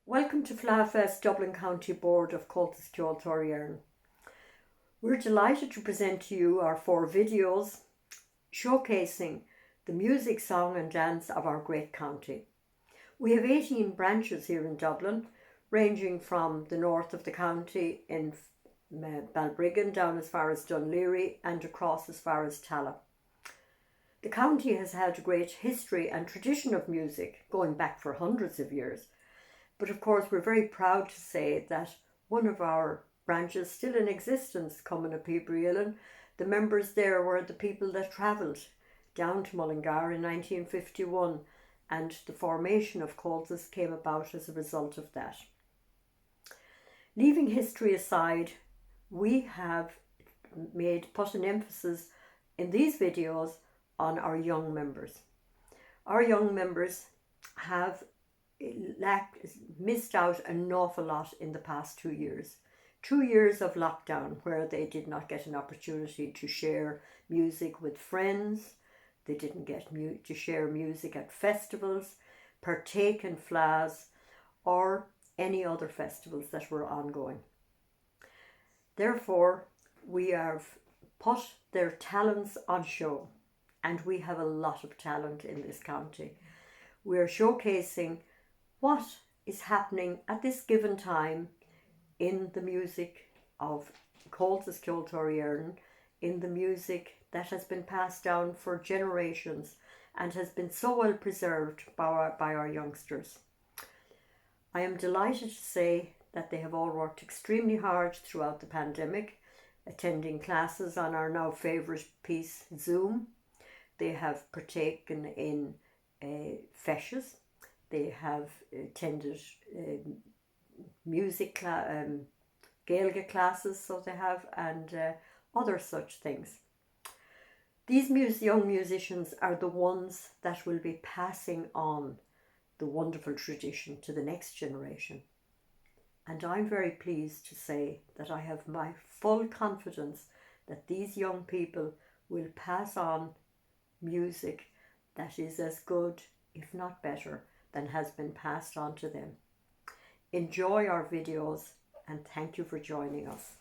Welcome to FleadhFest Dublin County Board of Comhaltas Units. We're delighted to present to you our 4 videos showcasing the music, song and dance of our great county. We have 18 branches here in Dublin, ranging from the north of the county in Balbriggan down as far as Dunleary and across as far as Tallaght. The county has had a great history and tradition of music going back for hundreds of years. But of course, we're very proud to say that one of our branches still in existence, Comhaltas Units, the members there were the people that travelled down to Mullingar in 1951, and the formation of Comhaltas came about as a result of that. Leaving history aside, we have put an emphasis in these videos on our young members. Our young members have missed out an awful lot in the past 2 years. 2 years of lockdown where they did not get an opportunity to share music with friends. They didn't get to share music at festivals, partake in fleadhs or any other festivals that were ongoing. Therefore, we have put their talents on show, and we have a lot of talent in this county. We are showcasing what is happening at this given time in the music of Comhaltas Units, in the music that has been passed down for generations and has been so well preserved by our youngsters. I am delighted to say that they have all worked extremely hard throughout the pandemic, attending classes on our now favourite piece, Zoom. They have partaken in feshes. They have attended music Gaeilge classes, so they have, and other such things. These young musicians are the ones that will be passing on the wonderful tradition to the next generation. And I'm very pleased to say that I have my full confidence that these young people will pass on music that is as good, if not better, than has been passed on to them. Enjoy our videos and thank you for joining us.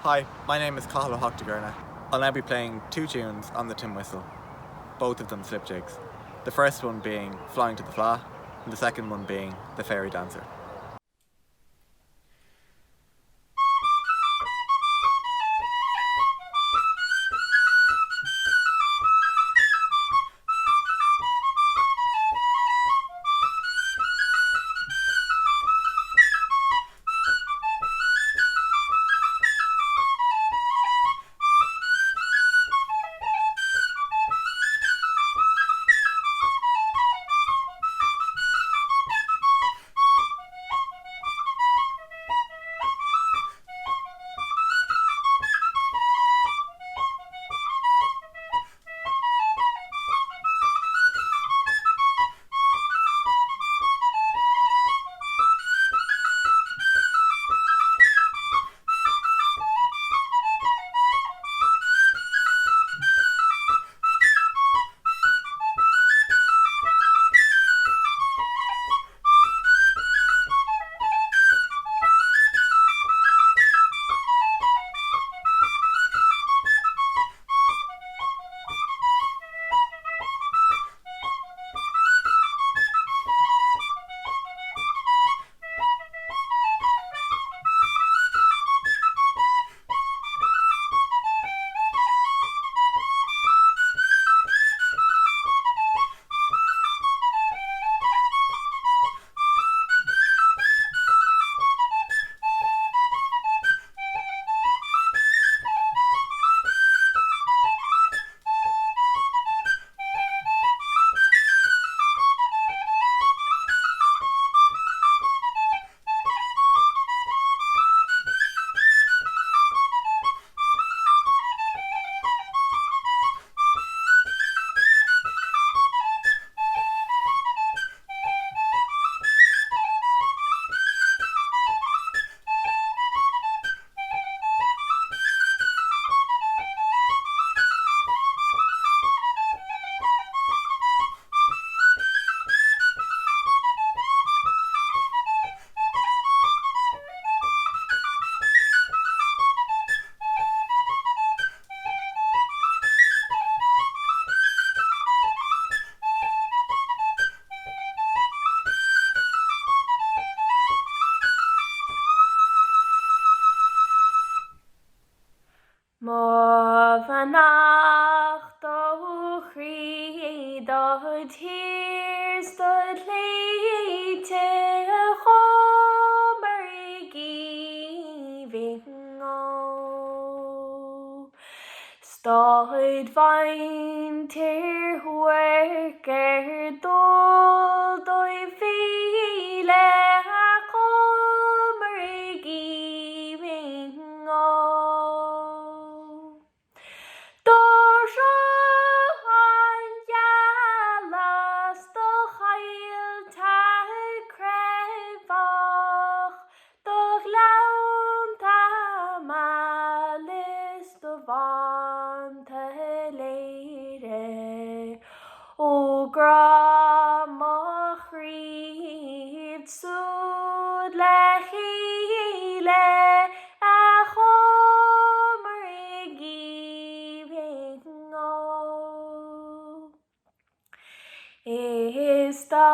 Hi, my name is Comhaltas. I'll now be playing two tunes on the tin whistle, both of them slipjigs. The first one being Flying to the Fleadh, and the second one being The Fairy Dancer. Má vannacht ó chrí do tír stod léite a chomer I giving ó. Stod vain tir huer dol doi file a chomer I giving ó. O gra mo chríd súd le chéile a chomer I giving ó. Is da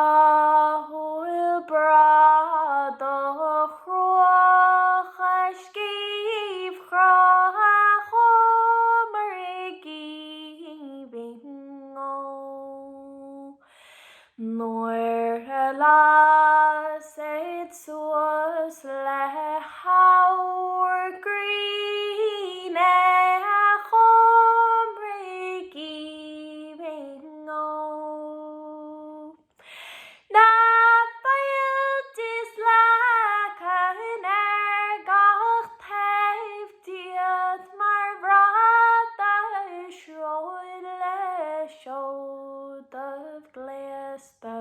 hwyl brad o chroch a sgif chroch a chomer I giving ó. Noir a las et suas le hawr green a chomer I giving ó. Na fail dislike an gach taif diad mar rad a Cheoil le siod of gleasta.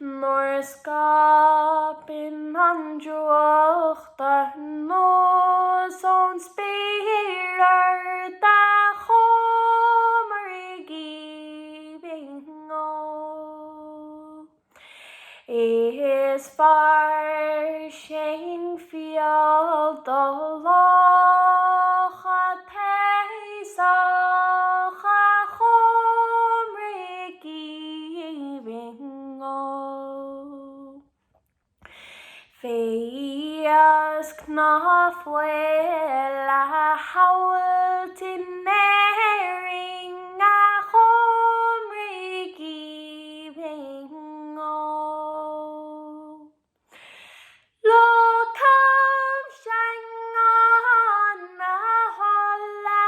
Nor skapin androch da nos on spear da chomer I giving ó. Is far shane field the law Nafuel a hawl tinering a chomri giving o. Lokam shangan a holla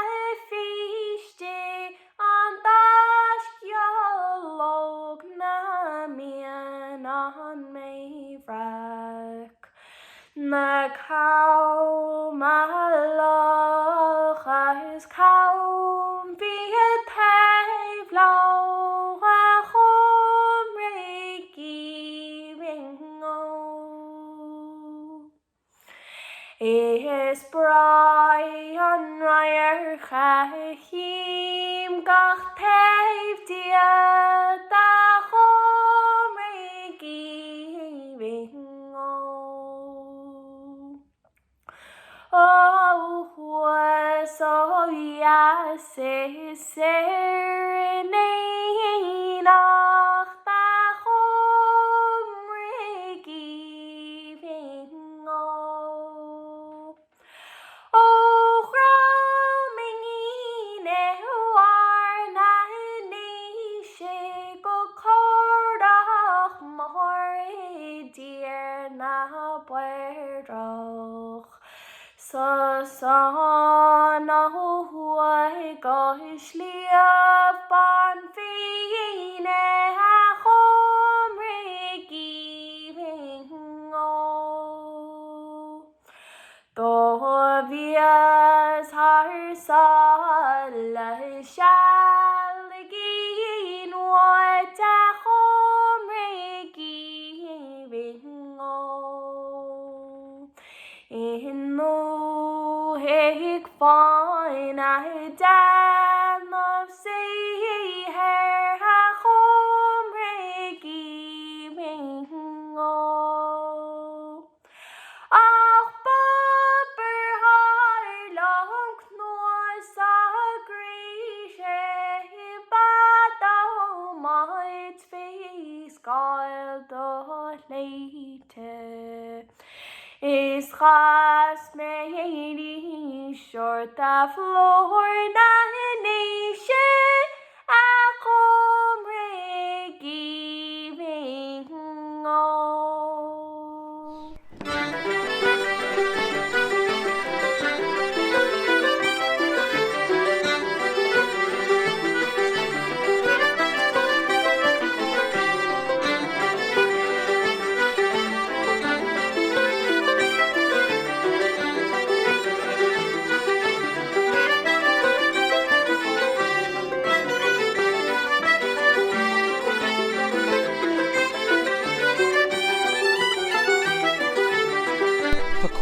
fichte an daskjolog na mian an meivrak. Na cow malach is cow be a tavlo a chomri giving o. Is Brian Ryer Chachim gach tav dia da chomri giving o. Oh, was oh yes, serenade nach da chomri giving o. Oh, roaming war na nishe go cordach more dear na puertoch. So son oh why gosh liab ban fine a chomri giving o. Do vias har sal shall gin what a chomri giving o. In no hig fine I dan of say her a chomri giving o. Ach bubber har long knoas a grishe bad o might face gald o late. Is chas me short a floor na nation a chomri giving o.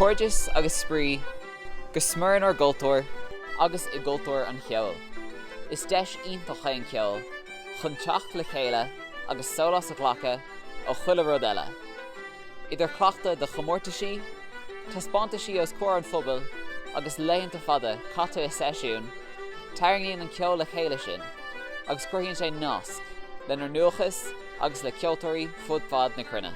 Cordius agus spree, go smurn or gultor, agus I gultor an cheol. Is deis iontacha an ceol, chun teacht le chéile agus solas a ghlacha ó chuile rud eile. Idir cleachta de chomórtaisí, taspántaisí os cór an phobal agus léonnta fada cata is seisiún, tairngíonn an ceol le chéile sin, agus cuirfíonn sé nasc, lenar nuachas agus le ceoltóirí fud fad na cruinne.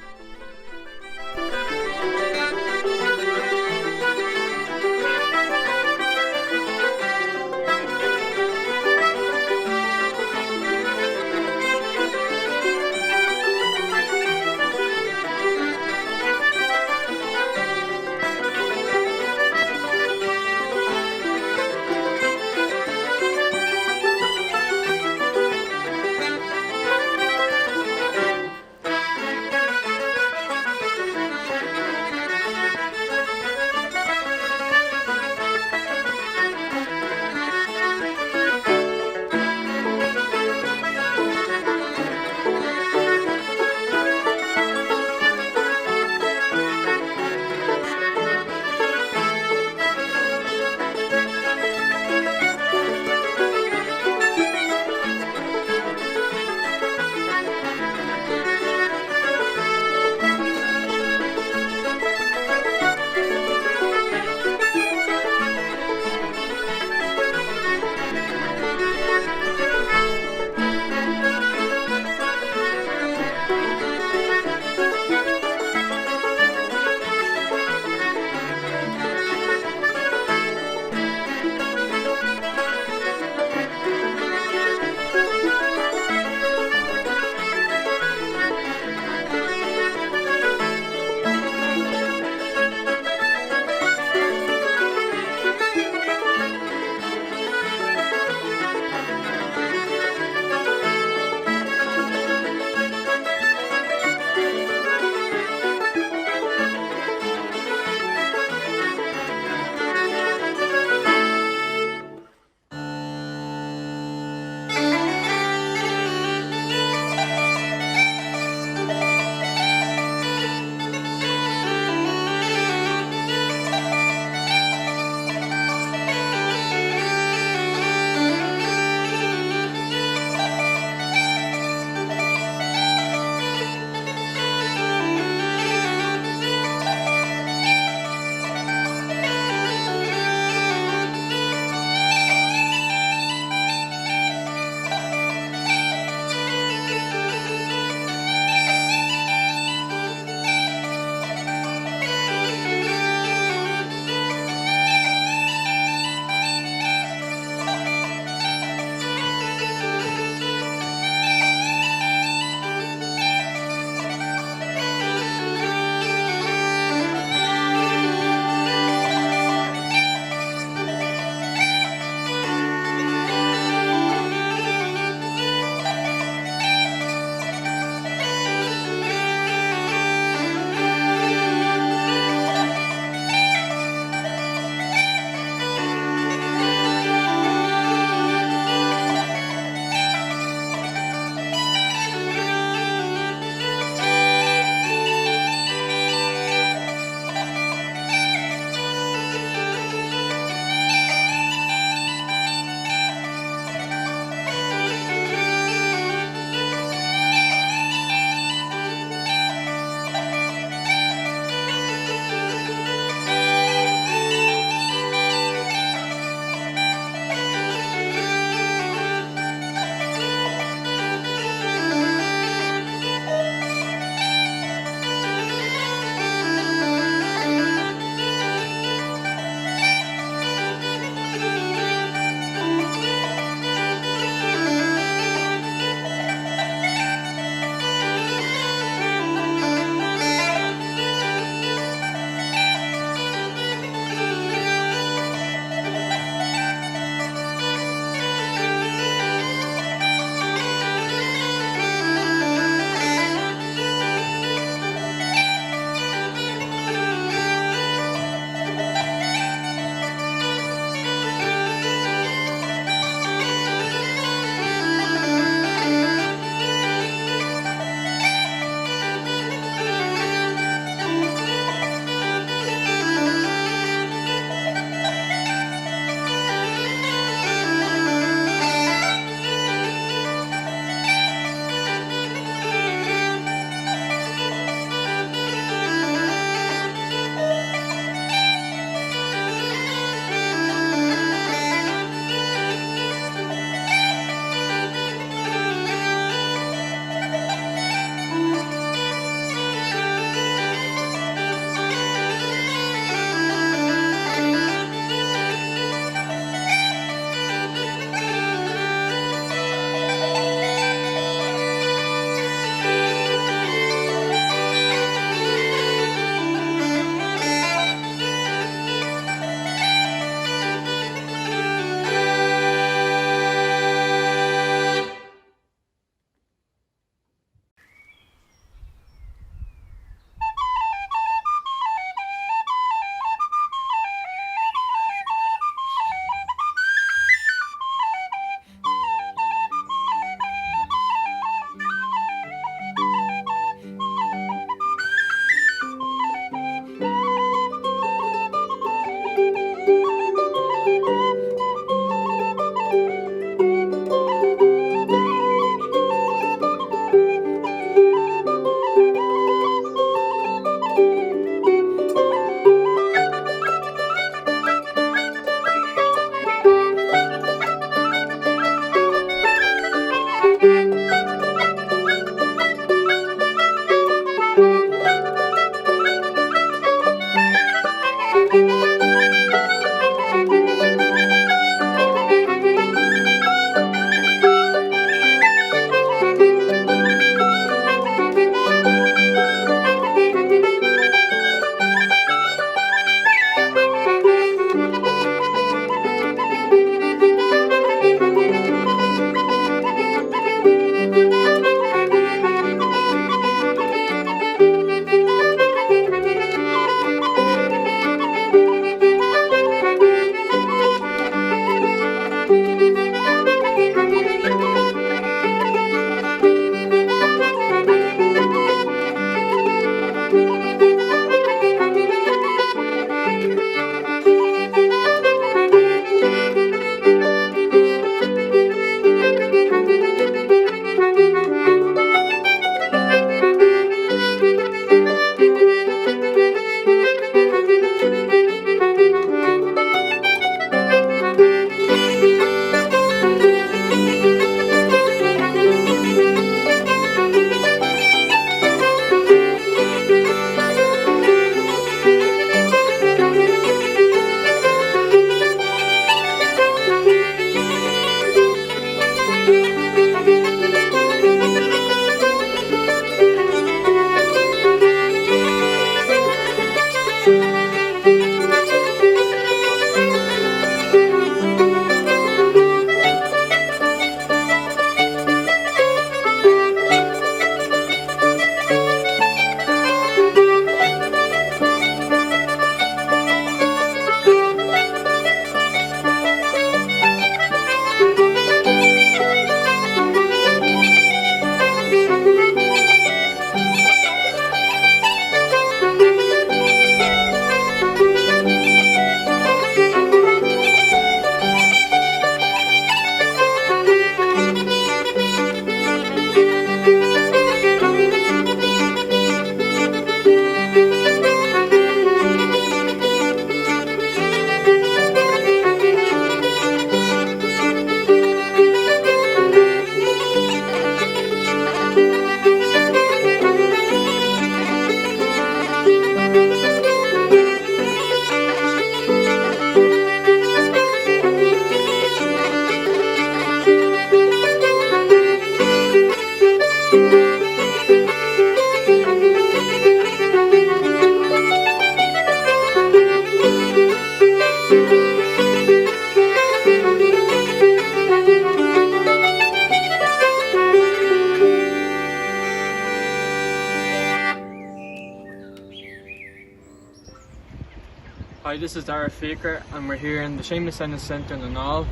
Hi, this is Dara Faker, and we're here in the Shameless Sentence Centre in the Knoll.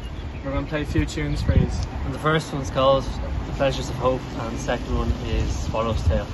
We're going to play a few tunes for you. And the first one's called The Pleasures of Hope, and the second one is Swallow's Tale.